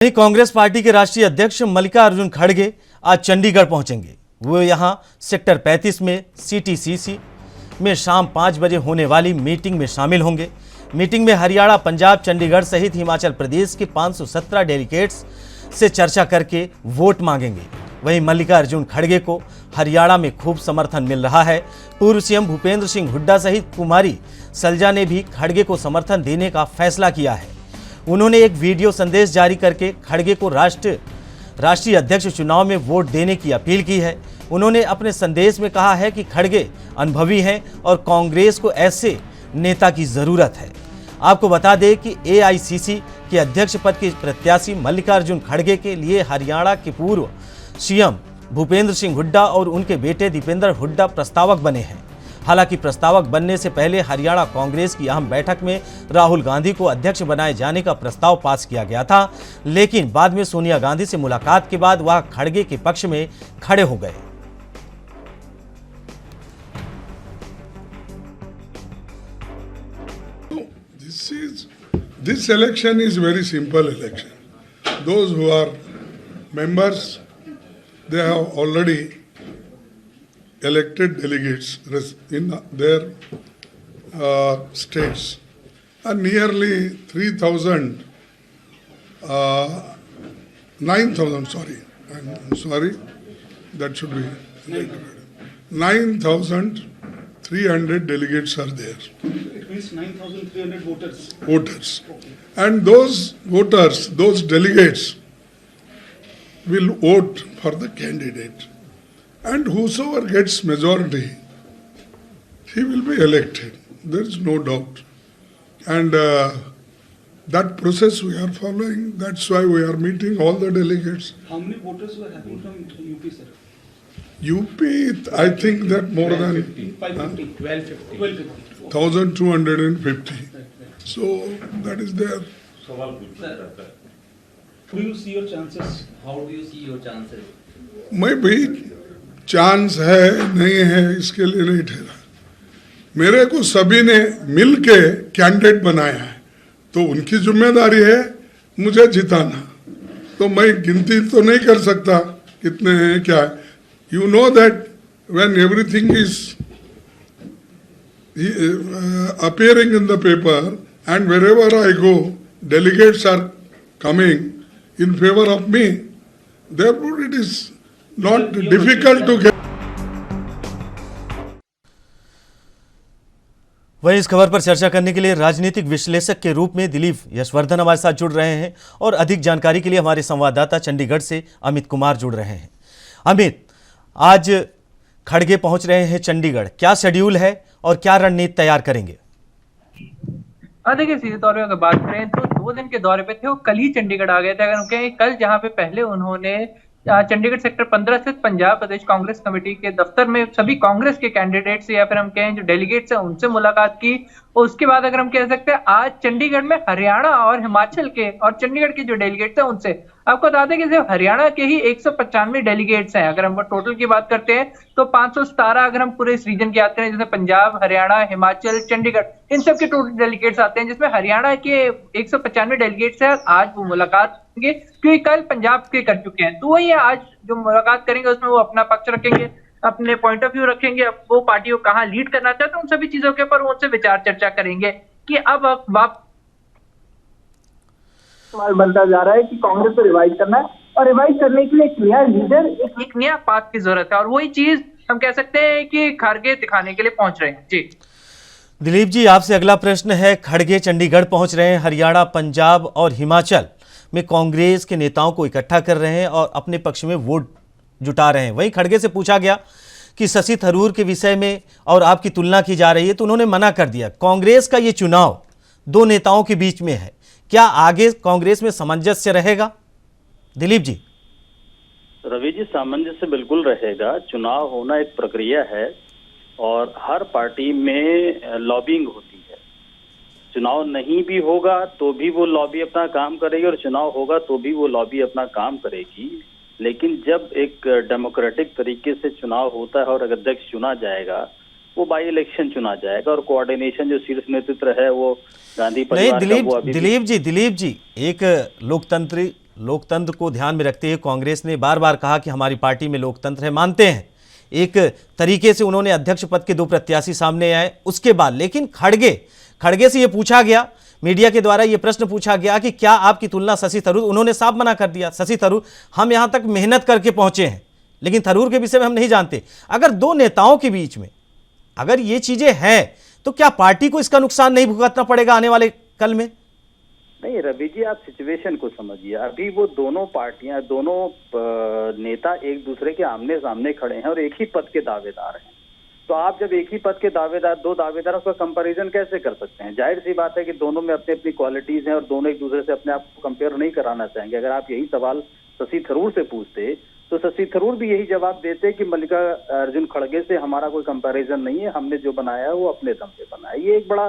वहीं कांग्रेस पार्टी के राष्ट्रीय अध्यक्ष मल्लिकार्जुन खड़गे आज चंडीगढ़ पहुंचेंगे। वो यहां सेक्टर 35 में सीटीसीसी में शाम 5 बजे होने वाली मीटिंग में शामिल होंगे। मीटिंग में हरियाणा, पंजाब, चंडीगढ़ सहित हिमाचल प्रदेश के 517 डेलीगेट्स से चर्चा करके वोट मांगेंगे। वहीं मल्लिकार्जुन खड़गे को हरियाणा में खूब समर्थन मिल रहा है। पूर्व सीएम भूपेंद्र सिंह हुड्डा सहित कुमारी सलजा ने भी खड़गे को समर्थन देने का फैसला किया है। उन्होंने एक वीडियो संदेश जारी करके खड़गे को राष्ट्रीय अध्यक्ष चुनाव में वोट देने की अपील की है। उन्होंने अपने संदेश में कहा है कि खड़गे अनुभवी हैं और कांग्रेस को ऐसे नेता की जरूरत है। आपको बता दें कि एआईसीसी के अध्यक्ष पद के प्रत्याशी मल्लिकार्जुन खड़गे के लिए हरियाणा के पूर्व सीएम भूपेंद्र सिंह हुड्डा और उनके बेटे दीपेंद्र हुड्डा प्रस्तावक बने हैं। हालांकि प्रस्तावक बनने से पहले हरियाणा कांग्रेस की अहम बैठक में राहुल गांधी को अध्यक्ष बनाए जाने का प्रस्ताव पास किया गया था, लेकिन बाद में सोनिया गांधी से मुलाकात के बाद वह खड़गे के पक्ष में खड़े हो गए। This election is very simple election. Those who are members, they have already elected delegates in their states, and nearly 3,000, 9,000, I'm sorry, that should be 9,300 delegates are there. It means 9,300 voters. Voters. And those voters, those delegates will vote for the candidate. And whosoever gets majority, he will be elected. There is no doubt. And that process we are following. That's why we are meeting all the delegates. How many voters were having from UP, sir? UP, I think that more than 550. 1250. 1,250. So that is there. Sir, do you see your chances? How do you see your chances? मैं भी chance है नहीं है इसके लिए नहीं ठहरा। मेरे को सभी ने मिल के कैंडिडेट बनाया है, तो उनकी जिम्मेदारी है मुझे जिताना। तो मैं गिनती तो नहीं कर सकता कितने हैं क्या है। You know that when everything is appearing in the paper and wherever I go, delegates are coming in favor of me. Therefore, it is not difficult to get. वहीं इस खबर पर चर्चा करने के लिए राजनीतिक विश्लेषक के रूप में दिलीप यशवर्धन हमारे साथ जुड़ रहे हैं और अधिक जानकारी के लिए हमारे संवाददाता चंडीगढ़ से अमित कुमार जुड़ रहे हैं। अमित, आज खड़गे पहुंच रहे हैं चंडीगढ़, क्या शेड्यूल है और क्या रणनीति तैयार करेंगे? देखिए, सीधे तौर पे अगर बात करें तो 2 दिन के दौरे पे थे, वो कल ही चंडीगढ़ आ गए थे। अगर हम कहें कल, जहां पे पहले उन्होंने चंडीगढ़ सेक्टर 15 स्थित पंजाब प्रदेश कांग्रेस कमेटी के दफ्तर में सभी कांग्रेस के कैंडिडेट्स या फिर हम कहें जो डेलीगेट्स हैं उनसे मुलाकात की। और उसके बाद अगर हम कह सकते हैं आज चंडीगढ़ में हरियाणा और हिमाचल के और चंडीगढ़ के जो डेलीगेट्स हैं उनसे, आपको बता दें कि सिर्फ हरियाणा के ही 195 डेलीगेट्स हैं। अगर हम टोटल की बात करते हैं तो 517 अगर हम पूरे इस रीजन की बात करें, जैसे पंजाब, हरियाणा, हिमाचल, चंडीगढ़, इन सब के टोटल डेलीगेट्स आते हैं, जिसमें हरियाणा के 195 डेलीगेट्स हैं। आज वो मुलाकात करेंगे क्योंकि कल पंजाब के कर चुके हैं, तो वही आज जो मुलाकात करेंगे उसमें वो अपना पक्ष रखेंगे, अपने पॉइंट ऑफ व्यू रखेंगे, वो पार्टी को कहाँ लीड करना चाहते हैं, उन सभी चीजों के ऊपर उनसे विचार चर्चा करेंगे कि अब सवाल बनता जा रहा है कि कांग्रेस को रिवाइव करना है और रिवाइव करने के लिए एक नया लीडर, एक नया पाथ की जरूरत है, और वही चीज हम कह सकते हैं कि खड़गे दिखाने के लिए पहुंच रहे हैं। जी दिलीप जी, आपसे अगला प्रश्न है। खड़गे चंडीगढ़ पहुंच रहे हैं, हरियाणा, पंजाब और हिमाचल में कांग्रेस के नेताओं को इकट्ठा कर रहे हैं और अपने पक्ष में वोट जुटा रहे हैं। वहीं खड़गे से पूछा गया कि शशि थरूर के विषय में और आपकी तुलना की जा रही है, तो उन्होंने मना कर दिया। कांग्रेस का ये चुनाव 2 नेताओं के बीच में है, क्या आगे कांग्रेस में सामंजस्य रहेगा? दिलीप जी। रवि जी, सामंजस्य बिल्कुल रहेगा। चुनाव होना एक प्रक्रिया है और हर पार्टी में लॉबिंग होती है। चुनाव नहीं भी होगा तो भी वो लॉबी अपना काम करेगी और चुनाव होगा तो भी वो लॉबी अपना काम करेगी। लेकिन जब एक डेमोक्रेटिक तरीके से चुनाव होता है और अध्यक्ष चुना जाएगा, वो बाई इलेक्शन चुना जाएगा और कोऑर्डिनेशन जो शीर्ष नेतृत्व है वो गांधी परिवार नहीं, दिलीप जी, एक लोकतंत्र को ध्यान में रखते हुए कांग्रेस ने बार बार कहा कि हमारी पार्टी में लोकतंत्र है, मानते हैं। एक तरीके से उन्होंने अध्यक्ष पद के 2 प्रत्याशी सामने आए। उसके बाद लेकिन खड़गे से ये पूछा गया, मीडिया के द्वारा ये प्रश्न पूछा गया कि क्या आपकी तुलना शशि थरूर, उन्होंने साफ मना कर दिया। शशि थरूर, हम यहां तक मेहनत करके पहुंचे हैं, लेकिन थरूर के विषय में हम नहीं जानते। अगर 2 नेताओं के बीच में अगर ये चीजें हैं तो क्या पार्टी को इसका नुकसान नहीं भुगतना पड़ेगा आने वाले कल में? नहीं रवि जी, आप सिचुएशन को समझिए। अभी वो दोनों पार्टियां, दोनों नेता एक दूसरे के आमने सामने खड़े हैं और एक ही पद के दावेदार हैं। तो आप जब एक ही पद के दावेदार, 2 दावेदार, उसका कंपैरिजन कैसे कर सकते हैं? जाहिर सी बात है कि दोनों में अपनी अपनी क्वालिटीज हैं और दोनों एक दूसरे से अपने आप को कंपेयर नहीं कराना चाहेंगे। अगर आप यही सवाल शशि थरूर से पूछते तो शशि थरूर भी यही जवाब देते कि मल्लिकार्जुन खड़गे से हमारा कोई कंपैरिजन नहीं है, हमने जो बनाया है वो अपने दम पे बनाया है। ये एक बड़ा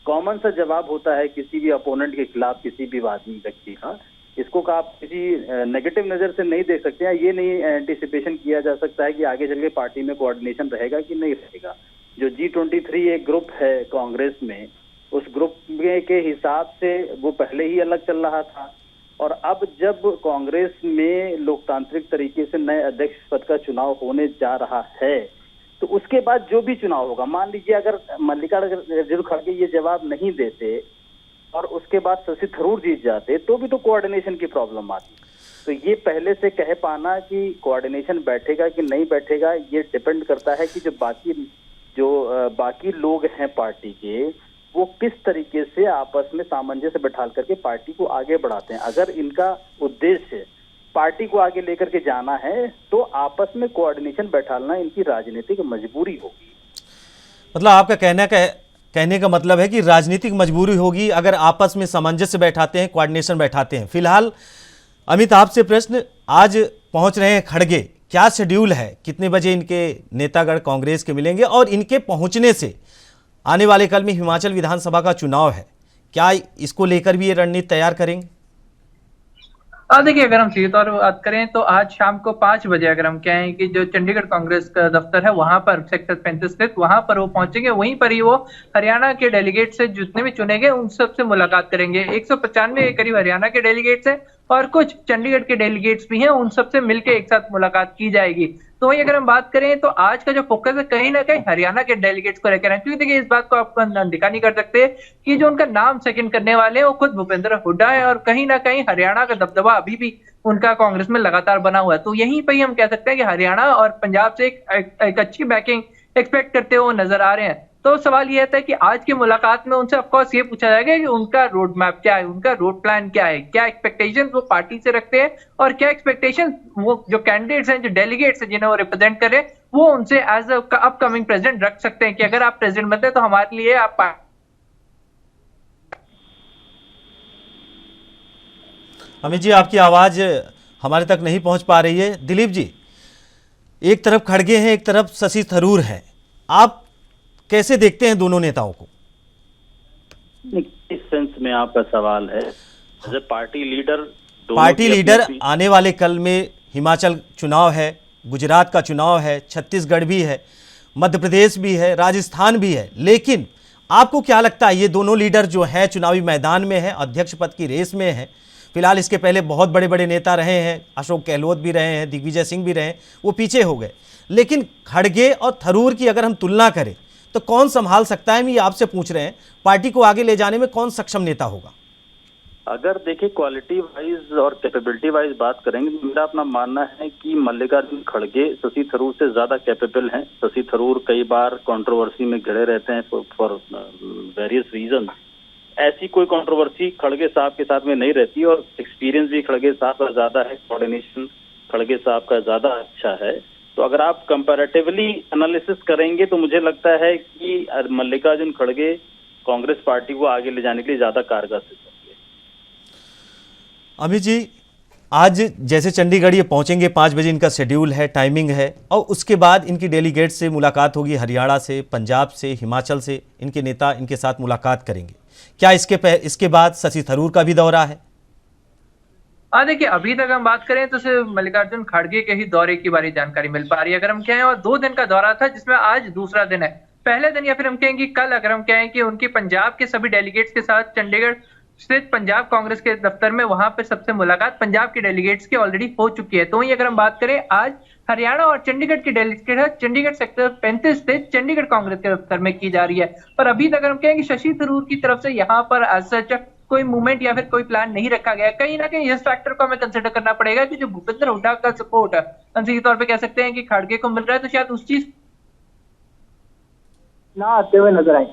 कॉमन सा जवाब होता है किसी भी अपोनेंट के खिलाफ किसी भी आदमी व्यक्ति का। इसको का आप किसी नेगेटिव नजर से नहीं देख सकते हैं। ये नहीं एंटिसिपेशन किया जा सकता है कि आगे चल के पार्टी में कोऑर्डिनेशन रहेगा कि नहीं रहेगा। जो G23 एक ग्रुप है कांग्रेस में, उस ग्रुप में के हिसाब से वो पहले ही अलग चल रहा था, और अब जब कांग्रेस में लोकतांत्रिक तरीके से नए अध्यक्ष पद का चुनाव होने जा रहा है, तो उसके बाद जो भी चुनाव होगा, मान लीजिए अगर मल्लिकार्जुन खड़गे ये जवाब नहीं देते और उसके बाद शशि थरूर जीत जाते, तो भी तो कोऑर्डिनेशन की प्रॉब्लम आती। तो ये पहले से कह पाना कि कोऑर्डिनेशन बैठेगा कि नहीं बैठेगा, ये डिपेंड करता है कि जो बाकी लोग हैं पार्टी के, वो किस तरीके से आपस में सामंजस्य बैठाल करके पार्टी को आगे बढ़ाते हैं। अगर इनका उद्देश्य पार्टी को आगे लेकर के जाना है तो आपस में कोऑर्डिनेशन बैठालना इनकी राजनीतिक मजबूरी होगी। मतलब आपका कहने का मतलब है कि राजनीतिक मजबूरी होगी अगर आपस में सामंजस्य बैठाते हैं, कोऑर्डिनेशन बैठाते हैं। फिलहाल अमित, आपसे प्रश्न, आज पहुंच रहे हैं खड़गे, क्या शेड्यूल है, कितने बजे इनके नेतागण कांग्रेस के मिलेंगे, और इनके पहुंचने से आने वाले कल में हिमाचल विधानसभा का चुनाव है, क्या इसको लेकर भी ये रणनीति तैयार करेंगे? देखिए, अगर हम सीधे तौर पर बात करें तो आज शाम को 5 बजे अगर हम कहें कि जो चंडीगढ़ कांग्रेस का दफ्तर है वहां पर, सेक्टर 35 स्थित, वहां पर वो पहुंचेंगे। वहीं पर ही वो हरियाणा के डेलीगेट से जितने भी चुने गए उन सबसे मुलाकात करेंगे। 195 के करीब हरियाणा के डेलीगेट्स हैं और कुछ चंडीगढ़ के डेलीगेट्स भी हैं, उन सबसे मिलकर एक साथ मुलाकात की जाएगी। तो वही अगर हम बात करें तो आज का जो फोकस है कहीं ना कहीं हरियाणा के डेलीगेट्स को लेकर है, क्योंकि देखिए इस बात को आप अनदेखा नहीं कर सकते कि जो उनका नाम सेकंड करने वाले हैं वो खुद भूपेंद्र हुड्डा है, और कहीं ना कहीं हरियाणा का दबदबा अभी भी उनका कांग्रेस में लगातार बना हुआ है। तो यहीं पर ही हम कह सकते हैं कि हरियाणा और पंजाब से एक अच्छी बैकिंग एक्सपेक्ट करते हुए नजर आ रहे हैं। तो सवाल यह था कि आज की मुलाकात में उनसे ऑफकोर्स ये पूछा जाएगा कि उनका रोड मैप क्या है, उनका रोड प्लान क्या है, क्या एक्सपेक्टेशंस वो पार्टी से रखते हैं और क्या एक्सपेक्टेशंस वो जो कैंडिडेट्स हैं, जो डेलीगेट्स हैं जिन्हें वो रिप्रेजेंट कर रहे हैं, वो उनसे एज अपकमिंग प्रेसिडेंट रख सकते हैं कि अगर आप प्रेसिडेंट बनते हैं तो हमारे लिए आप। अमित जी, आपकी आवाज हमारे तक नहीं पहुंच पा रही है। दिलीप जी, एक तरफ खड़गे हैं, एक तरफ शशि थरूर हैं, आप कैसे देखते हैं दोनों नेताओं को? इस सेंस में आपका सवाल है, एज ए पार्टी लीडर आने वाले कल में हिमाचल चुनाव है, गुजरात का चुनाव है, छत्तीसगढ़ भी है, मध्य प्रदेश भी है, राजस्थान भी है, लेकिन आपको क्या लगता है ये दोनों लीडर जो हैं चुनावी मैदान में हैं, अध्यक्ष पद की रेस में हैं? फिलहाल इसके पहले बहुत बड़े बड़े नेता रहे हैं, अशोक गहलोत भी रहे हैं, दिग्विजय सिंह भी रहे हैं, वो पीछे हो गए, लेकिन खड़गे और थरूर की अगर हम तुलना करें तो कौन संभाल सकता है? ये आपसे पूछ रहे हैं, पार्टी को आगे ले जाने में कौन सक्षम नेता होगा? अगर देखिए क्वालिटी वाइज और कैपेबिलिटी वाइज बात करेंगे तो मेरा अपना मानना है कि मल्लिकार्जुन खड़गे शशि थरूर से ज्यादा कैपेबल हैं। शशि थरूर कई बार कंट्रोवर्सी में घिरे रहते हैं फॉर वेरियस रीजन। ऐसी कोई कंट्रोवर्सी खड़गे साहब के साथ में नहीं रहती और एक्सपीरियंस भी खड़गे साहब का ज्यादा है, कोऑर्डिनेशन खड़गे साहब का ज्यादा अच्छा है। तो अगर आप कंपैरेटिवली एनालिसिस करेंगे तो मुझे लगता है कि मल्लिकार्जुन खड़गे कांग्रेस पार्टी को आगे ले जाने के लिए ज्यादा कारगर सिद्ध होंगे। अमित जी, आज जैसे चंडीगढ़ ये पहुंचेंगे, 5 बजे इनका शेड्यूल है, टाइमिंग है, और उसके बाद इनकी डेलीगेट से मुलाकात होगी, हरियाणा से, पंजाब से, हिमाचल से इनके नेता इनके साथ मुलाकात करेंगे। क्या इसके बाद शशि थरूर का भी दौरा है? देखिए, अभी तक हम बात करें तो सिर्फ मल्लिकार्जुन खड़गे के ही दौरे की बारी जानकारी मिल पा रही है। अगर हम कहें, और 2 दिन का दौरा था जिसमें आज दूसरा दिन है। पहले दिन या फिर हम कहें कि कल अगर हम कहें कि उनकी पंजाब के सभी डेलीगेट्स के साथ चंडीगढ़ स्थित पंजाब कांग्रेस के दफ्तर में वहां पे सबसे मुलाकात पंजाब के डेलीगेट्स की ऑलरेडी हो चुकी है। तो वहीं अगर हम बात करें, आज हरियाणा और चंडीगढ़ की डेलीगेट है चंडीगढ़ सेक्टर 35 स्थित चंडीगढ़ कांग्रेस के दफ्तर में की जा रही है। पर अभी तक हम कहें कि शशि थरूर की तरफ से यहाँ पर एज सच कोई मूवमेंट या फिर कोई प्लान नहीं रखा गया। कहीं ना कहीं इस फैक्टर को हमें कंसिडर करना पड़ेगा कि जो भूपेंद्र हुड्डा का सपोर्ट है, हम सीधे तौर पे कह सकते हैं कि खड़गे को मिल रहा है, तो शायद उस चीज ना आते हुए नजर आए।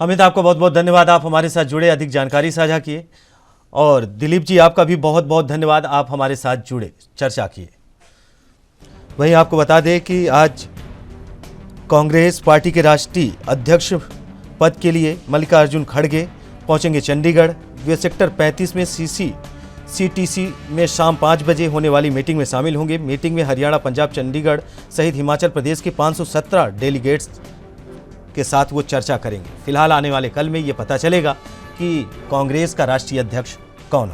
अमित, आपको बहुत बहुत धन्यवाद, आप हमारे साथ जुड़े, अधिक जानकारी साझा किए। और दिलीप जी, आपका भी बहुत बहुत धन्यवाद, आप हमारे साथ जुड़े, चर्चा किए। वहीं आपको बता दें कि आज कांग्रेस पार्टी के राष्ट्रीय अध्यक्ष पद के लिए मल्लिकार्जुन खड़गे पहुंचेंगे चंडीगढ़। वे सेक्टर 35 में सीटीसी में शाम 5 बजे होने वाली मीटिंग में शामिल होंगे। मीटिंग में हरियाणा, पंजाब, चंडीगढ़ सहित हिमाचल प्रदेश के 517 डेलीगेट्स के साथ वो चर्चा करेंगे। फिलहाल आने वाले कल में ये पता चलेगा कि कांग्रेस का राष्ट्रीय अध्यक्ष कौन हो।